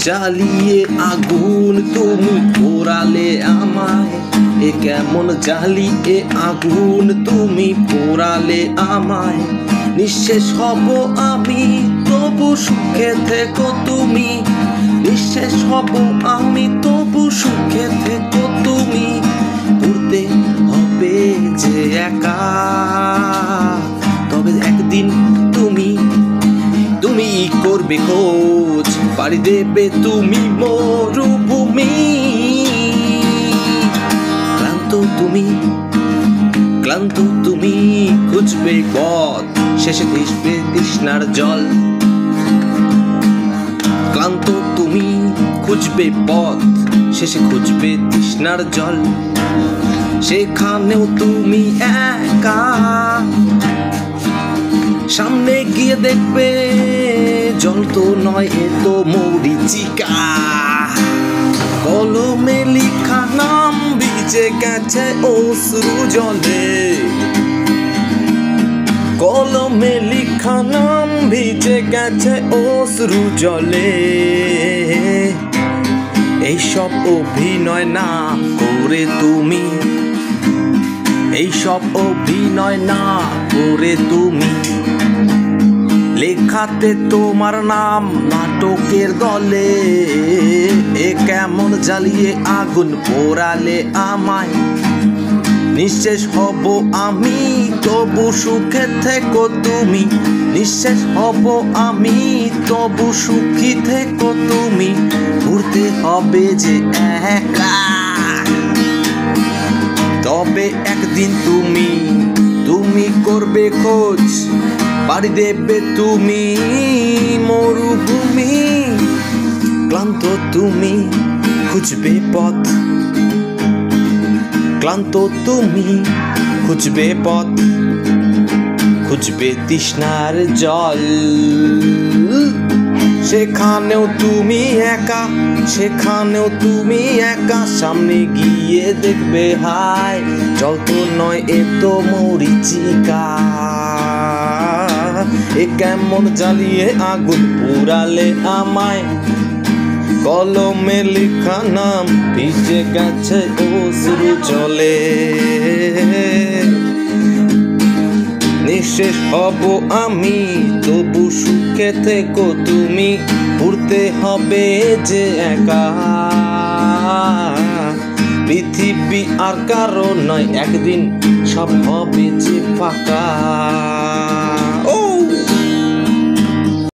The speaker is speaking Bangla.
জ্বালিয়ে আগুন তুমি পোড়ালে আমায়, এ কেমন জ্বালিয়ে আগুন তুমি পোড়ালে আমায়। নিঃশেষ হব আমি তবু সুখে থেকো তুমি, নিঃশেষ হব আমি তবু সুখে থেকো তুমি। উড়তে হবে যে একা, তবে একদিন তুমি তুমি করবে খোঁজ, পাড়ি দেবে তুমি মরুভূমি। ক্লান্ত তুমি খুঁজবে পথ, শেষে দিশবে তৃষ্ণার জল। ক্লান্ত তুমি খুঁজবে পথ, শেষে খুঁজবে তৃষ্ণার জল। সেখানেও তুমি একা, সামনে গিয়ে দেখবে জল তো নয়, এ তো মরিচিকা। কলমে লিখা নাম ভিজে গেছে অশ্রু জলে, কলমে লিখা নাম ভিজে গেছে অশ্রু জলে। এইসব অভিনয় না করে তুমি, এইসব অভিনয় না করে তুমি লেখাতে তোমার নাম নাটকের দলে। এ কেমন জ্বালিয়ে আগুন পোড়ালে আমায়, নিঃশেষ হব আমি তবু সুখে থেকো তুমি, নিঃশেষ হব আমি তবু সুখী থেকো তুমি। ঘুরতে হবে যে একা, তবে একদিন তুমি করবে খোঁজ, পাড়ি দেবে তুমি মরুভূমি। ক্লান্ত তুমি খুঁজবে পথ, ক্লান্ত তুমি খুঁজবে পথ, খুঁজবে তৃষ্ণার জল। সেখানেও তুমি একা, সেখানেও তুমি একা, সামনে গিয়ে দেখবে হায় জল তো নয়, এ তো মরিচিকা। এ কেমন জ্বালিয়ে আগুন পোড়ালে আমায়, কলমে লেখা নাম ভিজে গেছে অশ্রু জলে। নিঃশেষ হব আমি তবু সুখে থেকো তুমি, উড়তে হবে যে একা। পৃথিবী আর কারো নয়, একদিন সব হবে যে ফাঁকা।